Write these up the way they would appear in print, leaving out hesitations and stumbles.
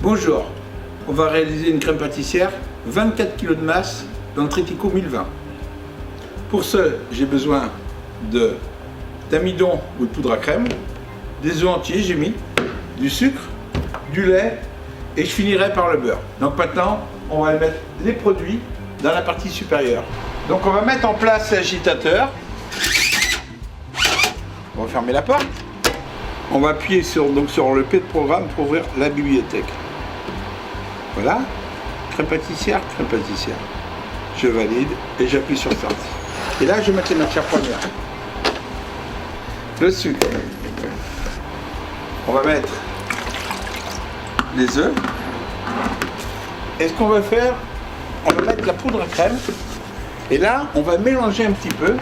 Bonjour, on va réaliser une crème pâtissière 24 kg de masse dans le Trittico 1020. Pour ce, j'ai besoin d'amidon ou de poudre à crème, des œufs entiers, j'ai mis, du sucre, du lait et je finirai par le beurre. Donc maintenant, on va mettre les produits dans la partie supérieure. Donc on va mettre en place l'agitateur. On va fermer la porte. On va appuyer sur le P de programme pour ouvrir la bibliothèque. Voilà, crème pâtissière. Je valide et j'appuie sur Start. Et là, je vais mettre les matières premières. Le sucre. On va mettre les œufs. Et ce qu'on va faire, on va mettre la poudre à crème. Et là, on va mélanger un petit peu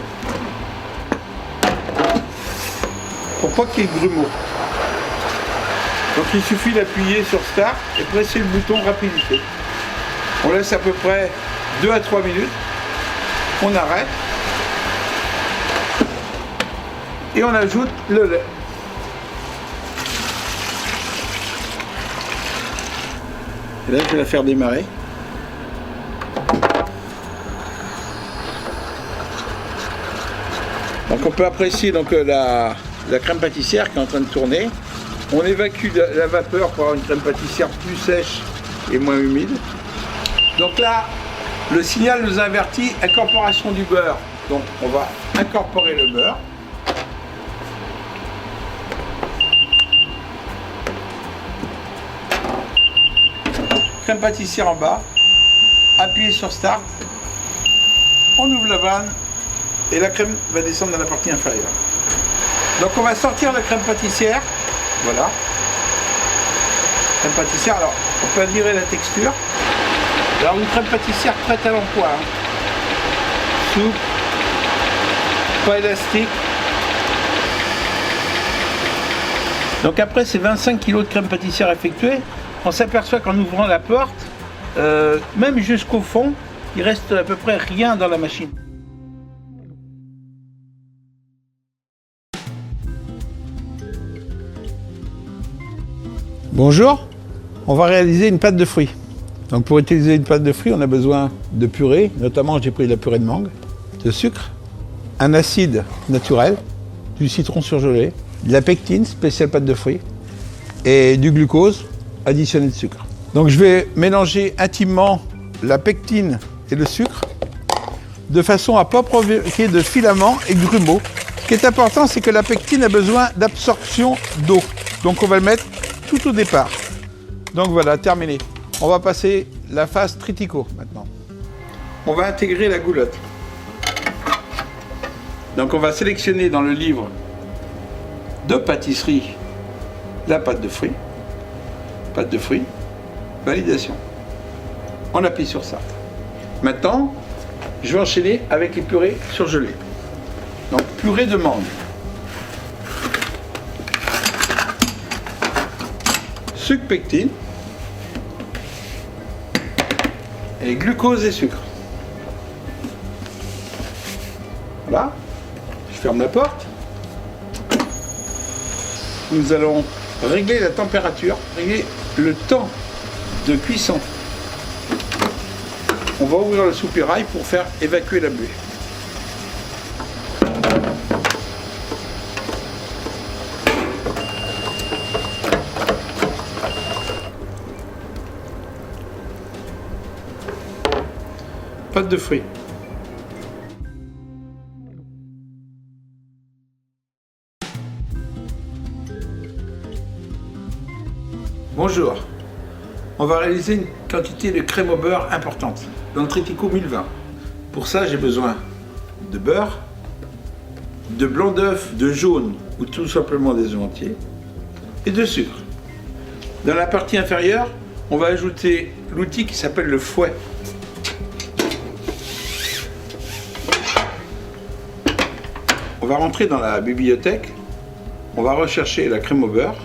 pour pas qu'il y ait de grumeaux. Donc il suffit d'appuyer sur Start et presser le bouton rapidité. On laisse à peu près 2 à 3 minutes. On arrête. Et on ajoute le lait. Et là, je vais la faire démarrer. Donc on peut apprécier la crème pâtissière qui est en train de tourner. On évacue la vapeur pour avoir une crème pâtissière plus sèche et moins humide. Donc là, le signal nous avertit incorporation du beurre. Donc on va incorporer le beurre. Crème pâtissière en bas. Appuyez sur Start. On ouvre la vanne et la crème va descendre dans la partie inférieure. Donc on va sortir la crème pâtissière. Voilà. Crème pâtissière, alors on peut admirer la texture. Alors une crème pâtissière prête à l'emploi. Souple, pas élastique. Donc après ces 25 kg de crème pâtissière effectuée, on s'aperçoit qu'en ouvrant la porte, même jusqu'au fond, il reste à peu près rien dans la machine. Bonjour, on va réaliser une pâte de fruits. Donc pour utiliser une pâte de fruits, on a besoin de purée, notamment j'ai pris de la purée de mangue, de sucre, un acide naturel, du citron surgelé, de la pectine, spéciale pâte de fruits, et du glucose additionné de sucre. Donc je vais mélanger intimement la pectine et le sucre de façon à ne pas provoquer de filaments et de grumeaux. Ce qui est important, c'est que la pectine a besoin d'absorption d'eau. Donc on va le mettre tout au départ. Donc voilà, terminé. On va passer la phase Trittico maintenant. On va intégrer la goulotte. Donc on va sélectionner dans le livre de pâtisserie la pâte de fruits. Pâte de fruits, validation. On appuie sur ça. Maintenant, je vais enchaîner avec les purées surgelées. Donc purée de mangue. Sucre pectine et glucose et sucre. Voilà, je ferme la porte. Nous allons régler la température, régler le temps de cuisson. On va ouvrir le soupirail pour faire évacuer la buée. Pâte de fruits. Bonjour, on va réaliser une quantité de crème au beurre importante dans le Trittico 1020. Pour ça, j'ai besoin de beurre, de blanc d'œuf, de jaune ou tout simplement des œufs entiers et de sucre. Dans la partie inférieure, on va ajouter l'outil qui s'appelle le fouet. On va rentrer dans la bibliothèque, on va rechercher la crème au beurre.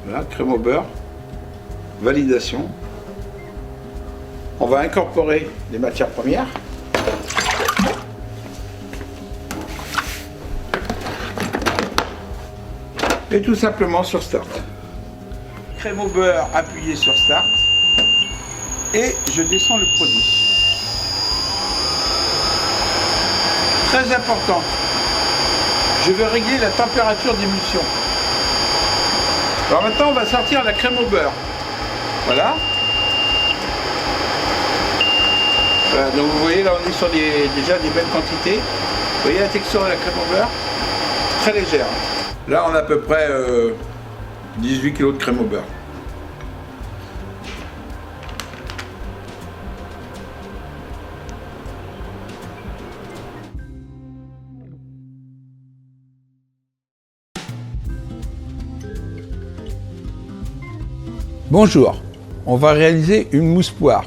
Voilà, crème au beurre, validation. On va incorporer les matières premières. Et tout simplement sur Start. Crème au beurre appuyée sur Start. Et je descends le produit. Très important, je vais régler la température d'émulsion. Alors maintenant, on va sortir la crème au beurre. Voilà. Voilà, donc vous voyez, là on est sur déjà des belles quantités. Vous voyez la texture de la crème au beurre? Très légère. Là, on a à peu près 18 kg de crème au beurre. Bonjour, on va réaliser une mousse poire.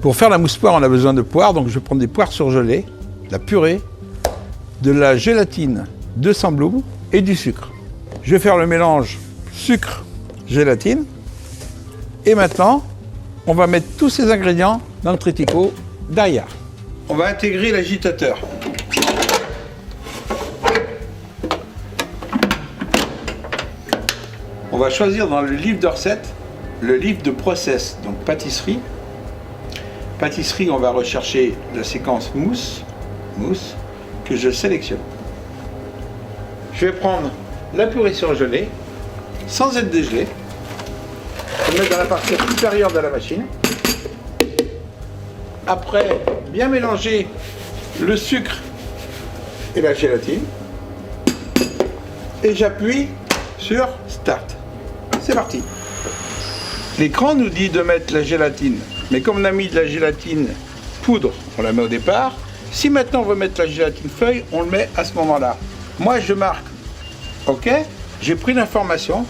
Pour faire la mousse poire, on a besoin de poires, donc je vais prendre des poires surgelées, la purée, de la gélatine 200 Bloom et du sucre. Je vais faire le mélange sucre-gélatine. Et maintenant, on va mettre tous ces ingrédients dans le Trittico derrière. On va intégrer l'agitateur. On va choisir dans le livre de recettes le livre de process, donc pâtisserie. Pâtisserie, on va rechercher la séquence mousse, que je sélectionne. Je vais prendre la purée surgelée, sans être dégelée. Je vais mettre dans la partie supérieure de la machine. Après, bien mélanger le sucre et la gélatine. Et j'appuie sur Start. C'est parti. L'écran nous dit de mettre la gélatine. Mais comme on a mis de la gélatine poudre, on la met au départ. Si maintenant on veut mettre la gélatine feuille, on le met à ce moment-là. Moi, je marque OK. J'ai pris l'information.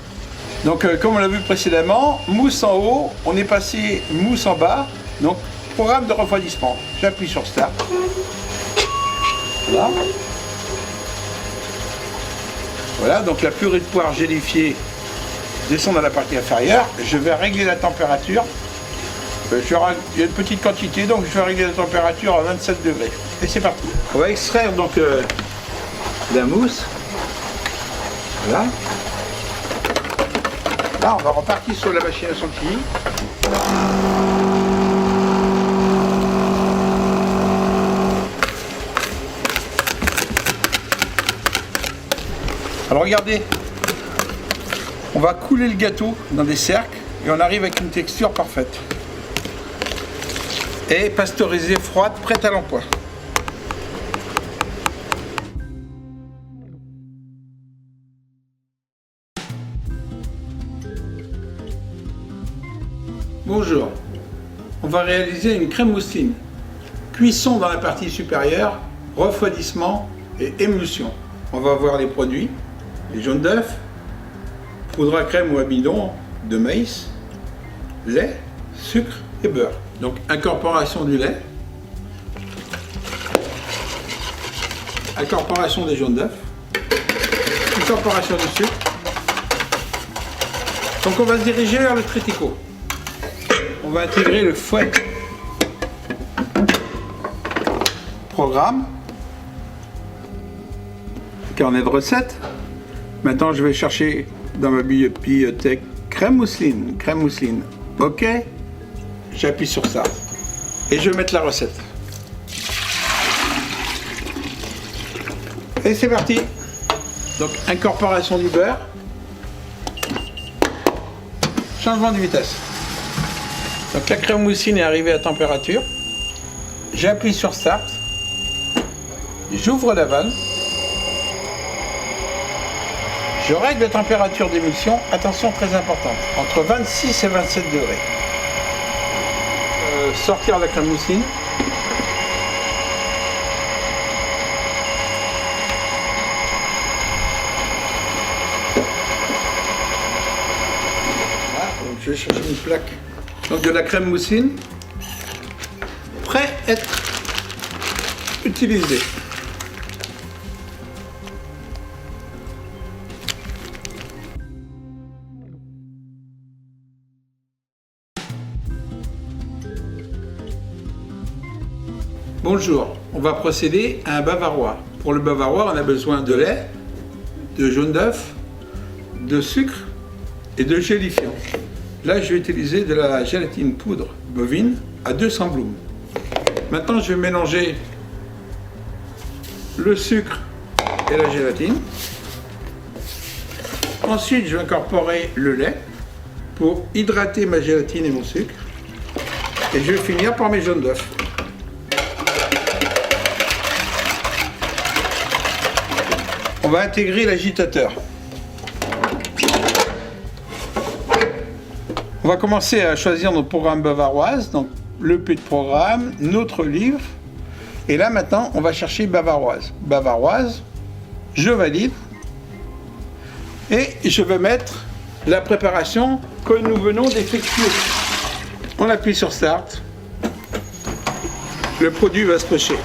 Donc, comme on l'a vu précédemment, mousse en haut, on est passé mousse en bas. Donc, programme de refroidissement. J'appuie sur Start. Voilà. Voilà, donc la purée de poire gélifiée descend dans la partie inférieure. Je vais régler la température. Il y a une petite quantité, donc je vais régler la température à 27 degrés. Et c'est parti. On va extraire donc la mousse. Voilà. Là, on va repartir sur la machine à chantilly. Alors regardez, on va couler le gâteau dans des cercles et on arrive avec une texture parfaite. Et pasteurisée, froide, prête à l'emploi. Bonjour, on va réaliser une crème mousseline. Cuisson dans la partie supérieure, refroidissement et émulsion. On va voir les produits, les jaunes d'œufs, poudre à crème ou amidon de maïs, lait, sucre et beurre. Donc incorporation du lait, incorporation des jaunes d'œufs, incorporation du sucre. Donc on va se diriger vers le Trittico. On va intégrer le fouet. Programme. Carnet de recettes. Maintenant je vais chercher dans ma bibliothèque crème mousseline. OK. J'appuie sur ça. Et je vais mettre la recette. Et c'est parti. Donc incorporation du beurre. Changement de vitesse. Donc la crème mousseline est arrivée à température. J'appuie sur Start. J'ouvre la vanne. Je règle la température d'émulsion, attention très importante, entre 26 et 27 degrés. Sortir la crème mousseline. Voilà, donc je vais chercher une plaque. Donc de la crème mousseline, prêt à être utilisée. Bonjour, on va procéder à un bavarois. Pour le bavarois, on a besoin de lait, de jaune d'œuf, de sucre et de gélifiant. Là, je vais utiliser de la gélatine poudre bovine à 200 blooms. Maintenant, je vais mélanger le sucre et la gélatine. Ensuite, je vais incorporer le lait pour hydrater ma gélatine et mon sucre. Et je vais finir par mes jaunes d'œufs. On va intégrer l'agitateur. On va commencer à choisir notre programme bavaroise, donc le P de programme, notre livre. Et là maintenant, on va chercher bavaroise. Bavaroise, je valide. Et je vais mettre la préparation que nous venons d'effectuer. On appuie sur Start. Le produit va se pêcher.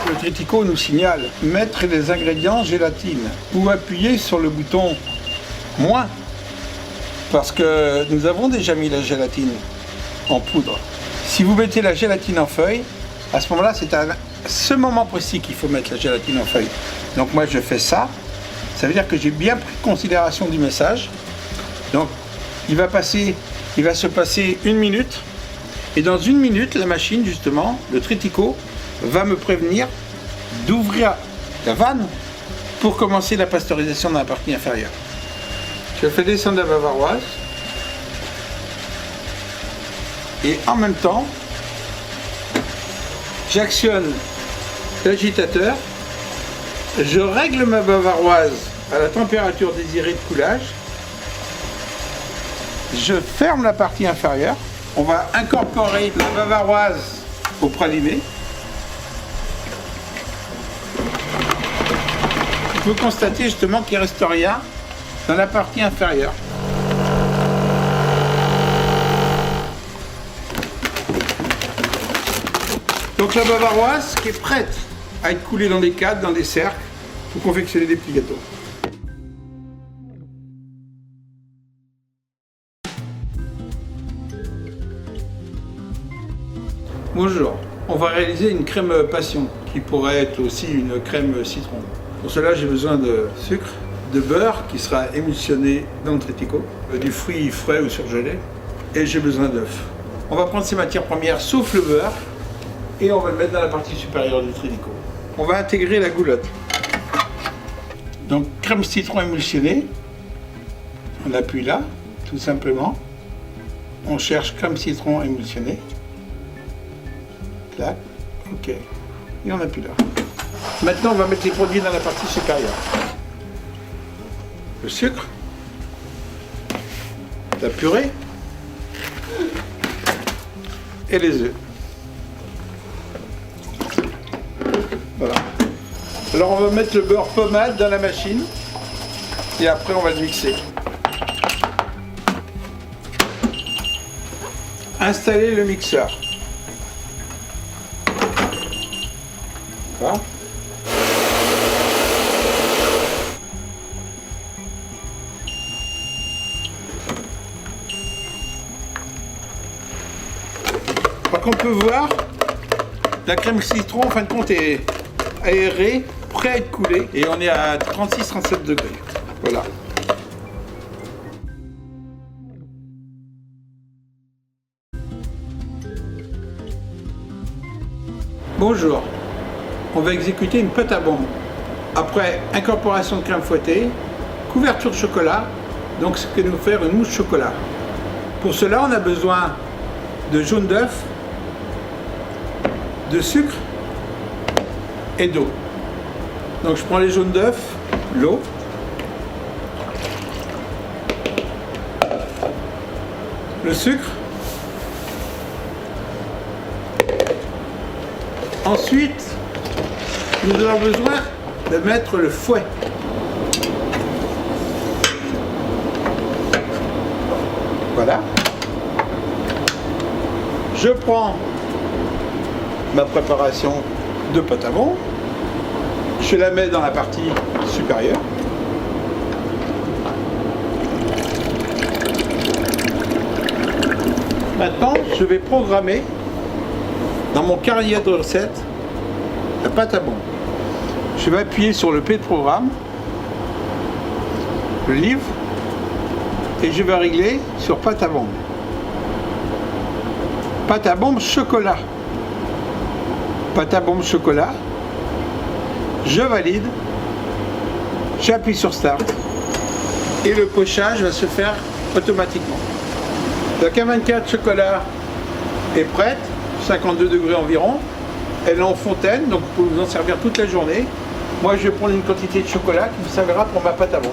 Le Tritico nous signale mettre les ingrédients gélatine ou appuyer sur le bouton moins parce que nous avons déjà mis la gélatine en poudre. Si vous mettez la gélatine en feuille, à ce moment-là, c'est à ce moment précis qu'il faut mettre la gélatine en feuille. Donc moi je fais ça, ça veut dire que j'ai bien pris considération du message. Donc il va se passer 1 minute et dans 1 minute, la machine justement, le Tritico, va me prévenir d'ouvrir la vanne pour commencer la pasteurisation dans la partie inférieure. Je fais descendre la bavaroise et en même temps j'actionne l'agitateur, je règle ma bavaroise à la température désirée de coulage, je ferme la partie inférieure, on va incorporer la bavaroise au praliné. Vous constatez justement qu'il ne reste rien dans la partie inférieure. Donc la bavaroise qui est prête à être coulée dans des cadres, dans des cercles, pour confectionner des petits gâteaux. Bonjour, on va réaliser une crème passion qui pourrait être aussi une crème citron. Pour cela, j'ai besoin de sucre, de beurre qui sera émulsionné dans le Tritico, du fruit frais ou surgelé, et j'ai besoin d'œufs. On va prendre ces matières premières sauf le beurre et on va le mettre dans la partie supérieure du Tritico. On va intégrer la goulotte. Donc crème citron émulsionnée, on appuie là, tout simplement. On cherche crème citron émulsionnée. Clac, ok, et on appuie là. Maintenant, on va mettre les produits dans la partie supérieure. Le sucre, la purée et les œufs. Voilà. Alors, on va mettre le beurre pommade dans la machine et après, on va le mixer. Installer le mixeur. Voilà. On peut voir la crème citron en fin de compte est aérée, prêt à être coulée et on est à 36-37 degrés. Voilà. Bonjour, on va exécuter une pâte à bombe. Après incorporation de crème fouettée, couverture de chocolat, donc ce que nous faire une mousse chocolat. Pour cela, on a besoin de jaune d'œuf, de sucre et d'eau. Donc je prends les jaunes d'œuf, l'eau, le sucre, ensuite nous avons besoin de mettre le fouet. Voilà. Je prends ma préparation de pâte à bombe, je la mets dans la partie supérieure. Maintenant, je vais programmer dans mon carnet de recettes la pâte à bombe. Je vais appuyer sur le P de programme, le livre, Et je vais régler sur pâte à bombe. Pâte à bombe chocolat. Pâte à bombe chocolat. Je valide. J'appuie sur Start. Et le pochage va se faire automatiquement. La K24 chocolat est prête, 52 degrés environ. Elle est en fontaine, donc vous pouvez vous en servir toute la journée. Moi, je vais prendre une quantité de chocolat qui me servira pour ma pâte à bombe.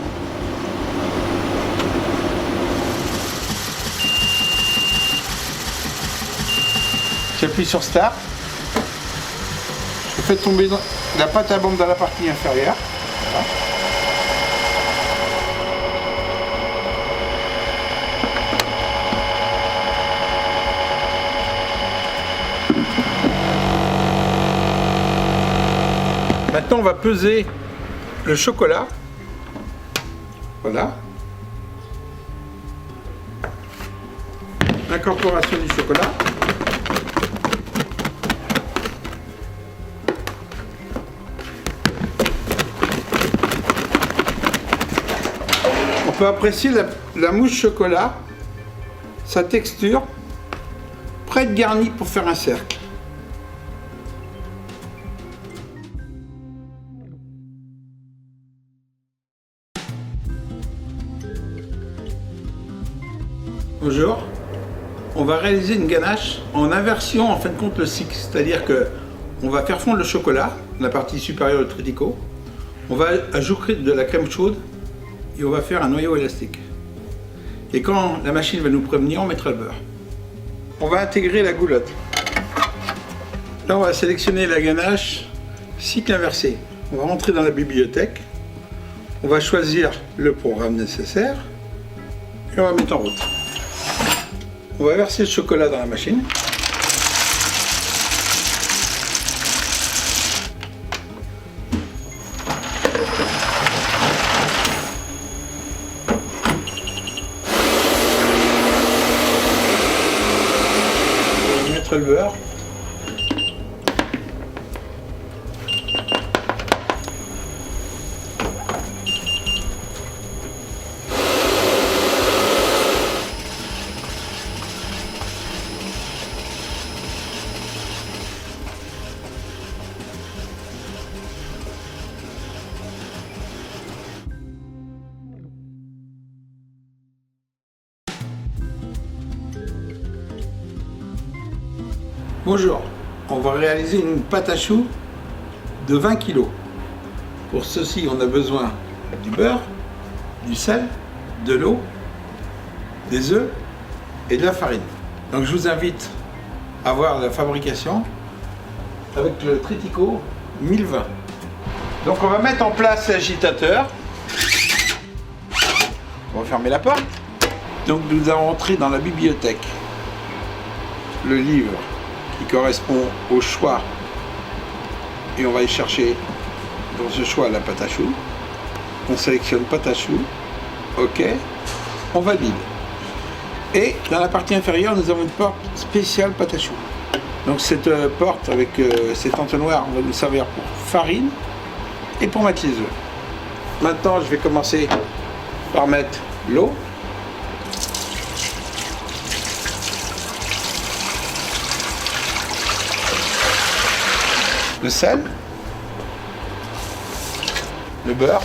J'appuie sur Start. Je fais tomber la pâte à bombe dans la partie inférieure. Voilà. Maintenant, on va peser le chocolat. Voilà. L'incorporation du chocolat. On peut apprécier la mousse chocolat, sa texture, prête garnie pour faire un cercle. Bonjour, on va réaliser une ganache en inversion en fin de compte le cycle, c'est-à-dire que on va faire fondre le chocolat, la partie supérieure du triticot, on va ajouter de la crème chaude et on va faire un noyau élastique. Et quand la machine va nous prévenir, on mettra le beurre. On va intégrer la goulotte. Là, on va sélectionner la ganache cycle inversé. On va rentrer dans la bibliothèque, on va choisir le programme nécessaire et on va mettre en route. On va verser le chocolat dans la machine. On va mettre le beurre. Bonjour, on va réaliser une pâte à choux de 20 kg. Pour ceci, on a besoin du beurre, du sel, de l'eau, des œufs et de la farine. Donc je vous invite à voir la fabrication avec le Tritico 1020. Donc on va mettre en place l'agitateur. On va fermer la porte. Donc nous allons entrer dans la bibliothèque. Le livre qui correspond au choix et on va y chercher dans ce choix la pâte à choux. On sélectionne pâte à choux, ok, on valide. Et dans la partie inférieure, nous avons une porte spéciale pâte à choux. Donc cette porte avec cet entonnoir va nous servir pour farine et pour mettre les œufs. Maintenant, je vais commencer par mettre l'eau. Le sel, le beurre,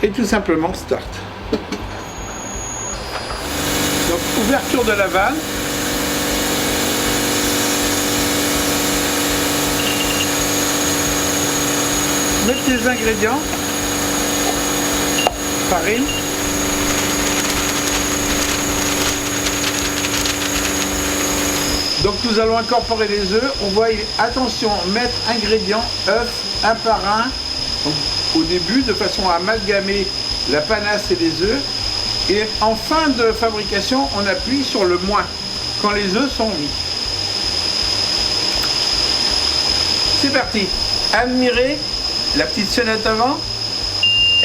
et tout simplement Start. Donc ouverture de la vanne, mettez les ingrédients, farine, donc nous allons incorporer les œufs. On voit, attention, mettre ingrédients, œufs, un par un, donc, au début, de façon à amalgamer la panasse et les œufs. Et en fin de fabrication, on appuie sur le moins, quand les œufs sont mis. C'est parti. Admirez la petite sonnette avant.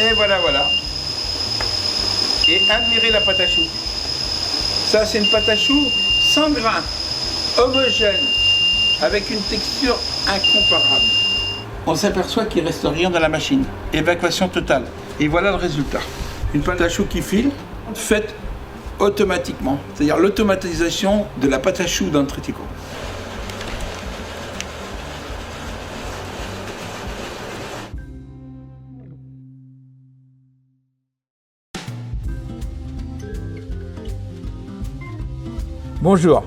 Et voilà, voilà. Et admirez la pâte à choux. Ça, c'est une pâte à choux sans grains, homogène, avec une texture incomparable. on s'aperçoit qu'il ne reste rien dans la machine. Évacuation totale. Et voilà le résultat. Une pâte à choux qui file, faite automatiquement. C'est-à-dire l'automatisation de la pâte à choux dans le Tritico. Bonjour.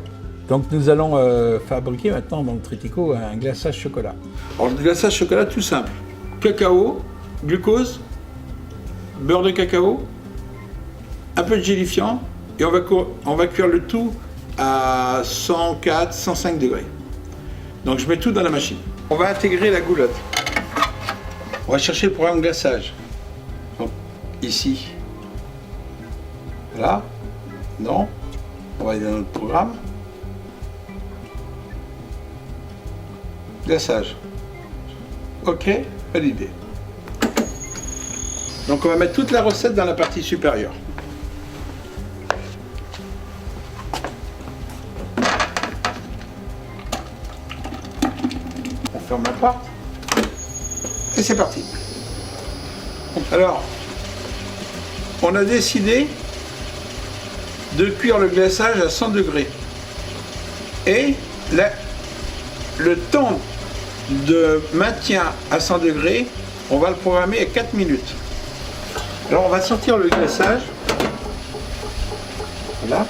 Donc nous allons fabriquer maintenant dans le Tritico un glaçage chocolat. Alors le glaçage chocolat tout simple. Cacao, glucose, beurre de cacao, un peu de gélifiant et on va cuire le tout à 104, 105 degrés. Donc je mets tout dans la machine. On va intégrer la goulotte. On va chercher le programme glaçage. Donc ici. Là. Non. On va aller dans notre programme. Glaçage. OK, validé. Donc on va mettre toute la recette dans la partie supérieure. On ferme la porte. Et c'est parti. Alors, on a décidé de cuire le glaçage à 100 degrés. Et le temps de maintien à 100 degrés, on va le programmer à 4 minutes. Alors on va sortir le glaçage. Voilà.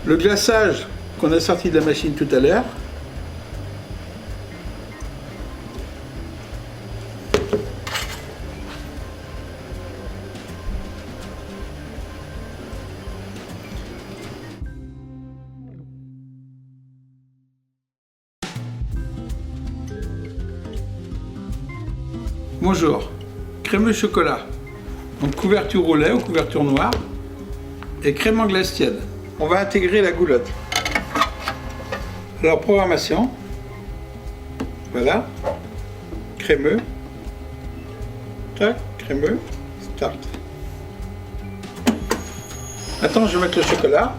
Le glaçage qu'on a sorti de la machine tout à l'heure, bonjour, crémeux chocolat, donc couverture au lait ou couverture noire, et crème anglaise tiède. On va intégrer la goulotte. Alors programmation, voilà, crémeux, tac, crémeux, start. Maintenant je vais mettre le chocolat.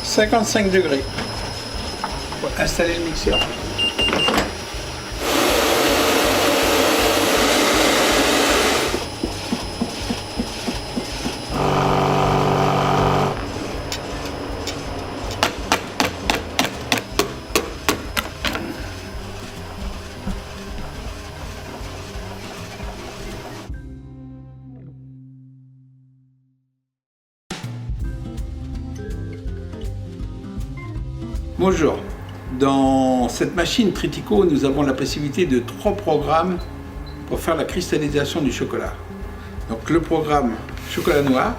« 55 degrés. » Installer le mixeur. Bonjour. Dans cette machine Tritico, nous avons la possibilité de 3 programmes pour faire la cristallisation du chocolat. Donc le programme chocolat noir,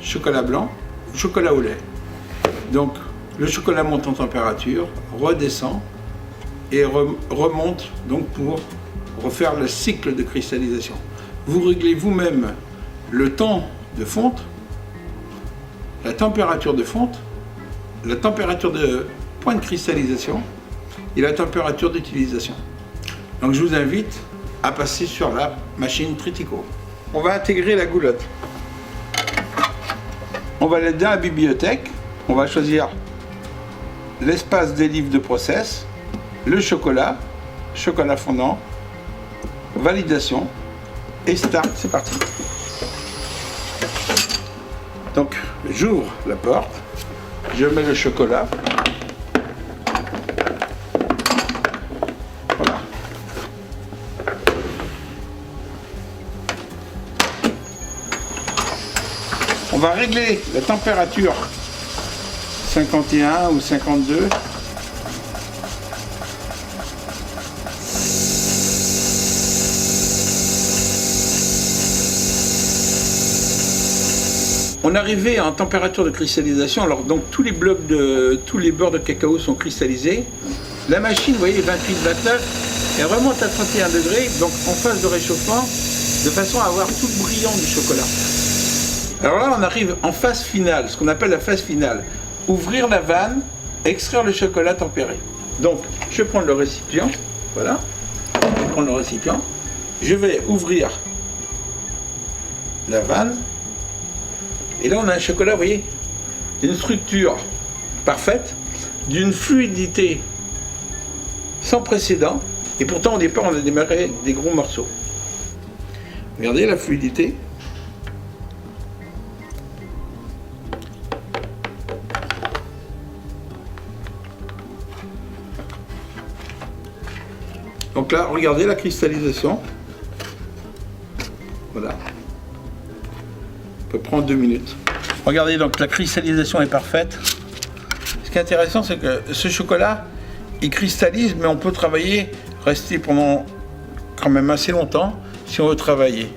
chocolat blanc, chocolat au lait. Donc le chocolat monte en température, redescend et remonte donc pour refaire le cycle de cristallisation. Vous réglez vous-même le temps de fonte, la température de fonte, la température de point de cristallisation et la température d'utilisation. Donc je vous invite à passer sur la machine Tritico. On va intégrer la goulotte. On va aller dans la bibliothèque. On va choisir l'espace des livres de process, le chocolat, chocolat fondant, validation et start. C'est parti. Donc j'ouvre la porte, je mets le chocolat. On va régler la température 51 ou 52. On est arrivé en température de cristallisation, alors donc tous les beurres de cacao sont cristallisés. La machine, vous voyez, 28-29, elle remonte à 31 degrés, donc en phase de réchauffement, de façon à avoir tout le brillant du chocolat. Alors là, on arrive en phase finale, ce qu'on appelle la phase finale. Ouvrir la vanne, extraire le chocolat tempéré. Donc, je prends le récipient, voilà, je prends le récipient, je vais ouvrir la vanne. Et là, on a un chocolat, vous voyez, d'une structure parfaite, d'une fluidité sans précédent. Et pourtant, au départ, on a démarré avec des gros morceaux. Regardez la fluidité. Donc là, regardez la cristallisation. Voilà. Ça peut prendre 2 minutes. Regardez, donc la cristallisation est parfaite. Ce qui est intéressant, c'est que ce chocolat, il cristallise, mais on peut travailler, rester pendant quand même assez longtemps si on veut travailler.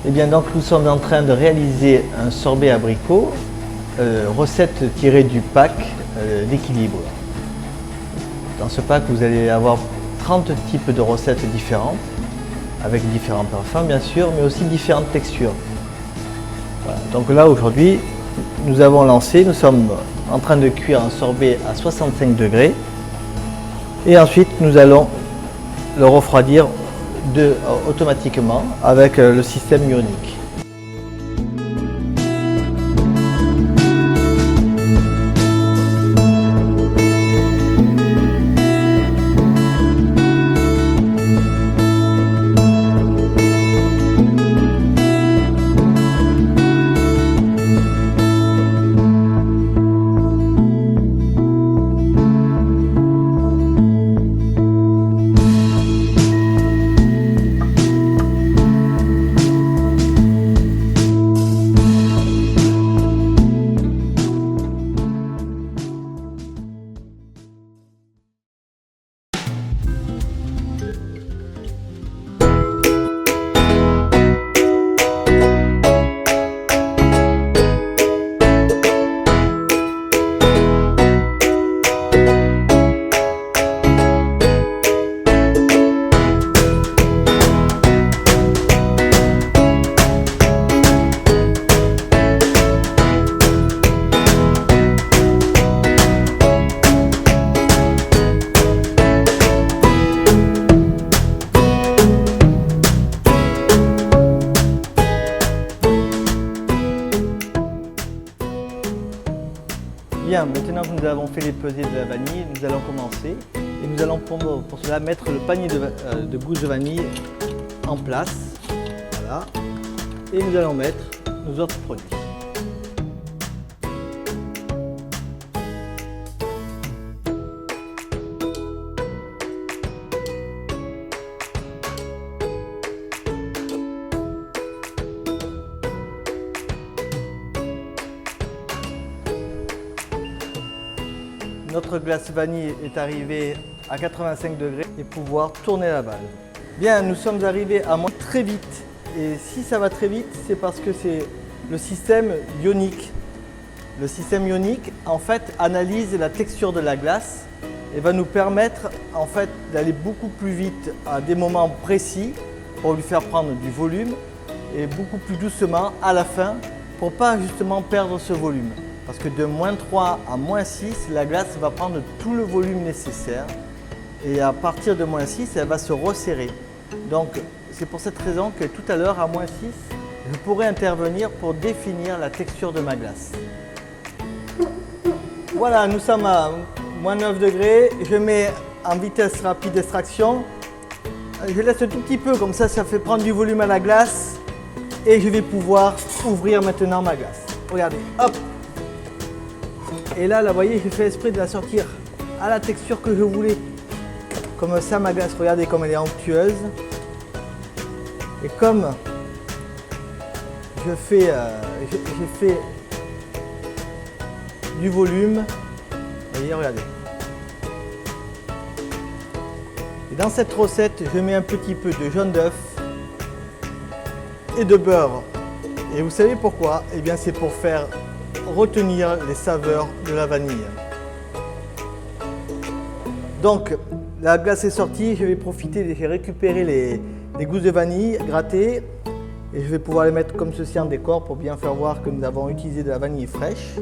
Eh bien, donc nous sommes en train de réaliser un sorbet abricot, recette tirée du pack d'équilibre. Dans ce pack, vous allez avoir 30 types de recettes différentes, avec différents parfums bien sûr, mais aussi différentes textures. Voilà. Donc là, aujourd'hui, nous avons lancé, nous sommes en train de cuire un sorbet à 65 degrés. Et ensuite, nous allons le refroidir automatiquement avec le système ionique. Bien, maintenant que nous avons fait les pesées de la vanille, nous allons commencer et nous allons pour cela mettre le panier de gousse de vanille en place. Voilà. Et nous allons mettre nos autres produits. Notre glace vanille est arrivée à 85 degrés et pouvoir tourner la balle. Bien, nous sommes arrivés à monter très vite. Et si ça va très vite, c'est parce que c'est le système ionique. Le système ionique, en fait, analyse la texture de la glace et va nous permettre, en fait, d'aller beaucoup plus vite à des moments précis pour lui faire prendre du volume et beaucoup plus doucement à la fin pour pas justement perdre ce volume. Parce que de -3 à -6, la glace va prendre tout le volume nécessaire et à partir de -6, elle va se resserrer. Donc c'est pour cette raison que tout à l'heure à -6, je pourrais intervenir pour définir la texture de ma glace. Voilà, nous sommes à -9 degrés, je mets en vitesse rapide d'extraction. Je laisse un tout petit peu, comme ça fait prendre du volume à la glace. Et je vais pouvoir ouvrir maintenant ma glace. Regardez, hop. Et là, vous voyez, j'ai fait exprès de la sortir à la texture que je voulais. Comme ça, ma glace, regardez comme elle est onctueuse. Et comme j'ai fait du volume, vous voyez, regardez. Et dans cette recette, je mets un petit peu de jaune d'œuf et de beurre. Et vous savez pourquoi? Eh bien, c'est pour faire retenir les saveurs de la vanille. Donc, la glace est sortie, je vais profiter, j'ai récupéré les gousses de vanille grattées et je vais pouvoir les mettre comme ceci en décor pour bien faire voir que nous avons utilisé de la vanille fraîche.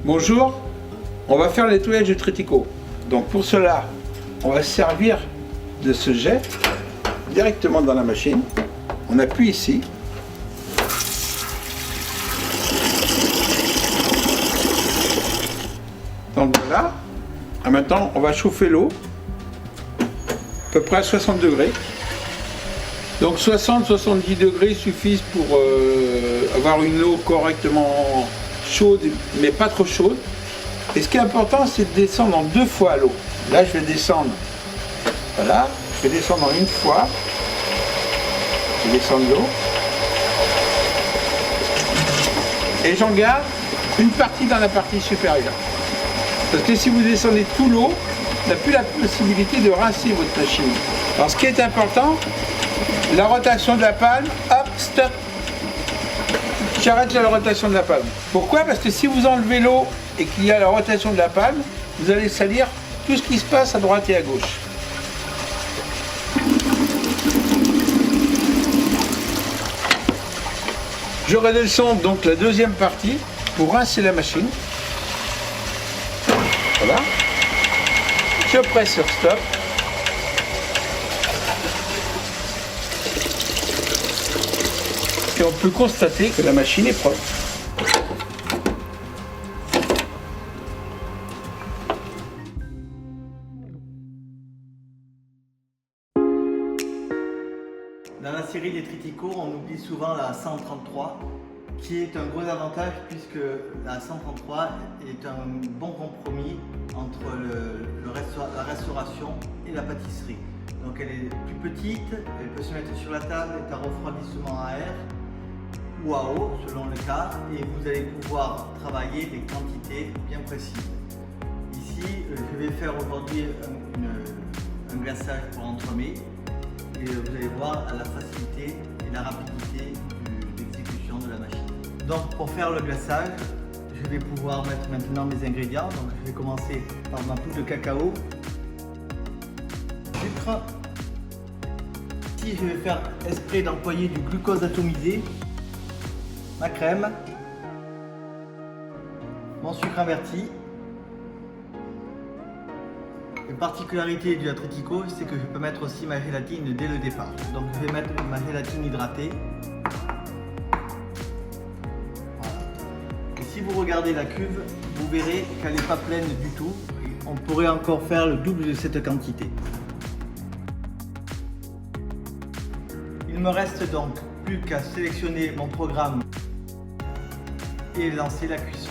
Bonjour, on va faire le nettoyage du Trittico. Donc pour cela, on va se servir de ce jet directement dans la machine. On appuie ici. Donc voilà. Et maintenant, on va chauffer l'eau, à peu près à 60 degrés. Donc 60-70 degrés suffisent pour avoir une eau correctement chaude, mais pas trop chaude. Et ce qui est important, c'est de descendre en 2 fois l'eau. Là, je vais descendre. Voilà, je vais descendre en 1 fois. Je descends l'eau. Et j'en garde une partie dans la partie supérieure. Parce que si vous descendez tout l'eau, vous n'avez plus la possibilité de rincer votre machine. Alors ce qui est important, la rotation de la palme, hop, stop. J'arrête la rotation de la palme. Pourquoi? Parce que si vous enlevez l'eau et qu'il y a la rotation de la palme, vous allez salir tout ce qui se passe à droite et à gauche. Je redescends donc la deuxième partie pour rincer la machine. Voilà. Je presse sur stop. Et on peut constater que la machine est propre. Dans la série des Trittico, on oublie souvent la 133, qui est un gros avantage puisque la 133 est un bon compromis entre la restauration et la pâtisserie. Donc elle est plus petite, elle peut se mettre sur la table, est à refroidissement à air ou à eau selon le cas, et vous allez pouvoir travailler des quantités bien précises. Ici, je vais faire aujourd'hui un glaçage pour l'entremets, et vous allez voir la facilité et la rapidité d'exécution de la machine. Donc pour faire le glaçage, je vais pouvoir mettre maintenant mes ingrédients. Donc je vais commencer par ma poudre de cacao, sucre. Ici je vais faire exprès d'employer du glucose atomisé, ma crème, mon sucre inverti. Une particularité du Trittico, c'est que je peux mettre aussi ma gélatine dès le départ. Donc je vais mettre ma gélatine hydratée. Voilà. Et si vous regardez la cuve, vous verrez qu'elle n'est pas pleine du tout. On pourrait encore faire le double de cette quantité. Il me reste donc plus qu'à sélectionner mon programme et lancer la cuisson.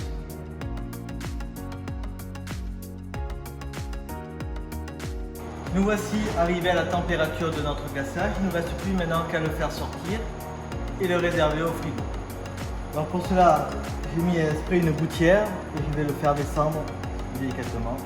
Nous voici arrivés à la température de notre glaçage. Il ne nous reste plus maintenant qu'à le faire sortir et le réserver au frigo. Donc pour cela, j'ai mis exprès une gouttière et je vais le faire descendre délicatement.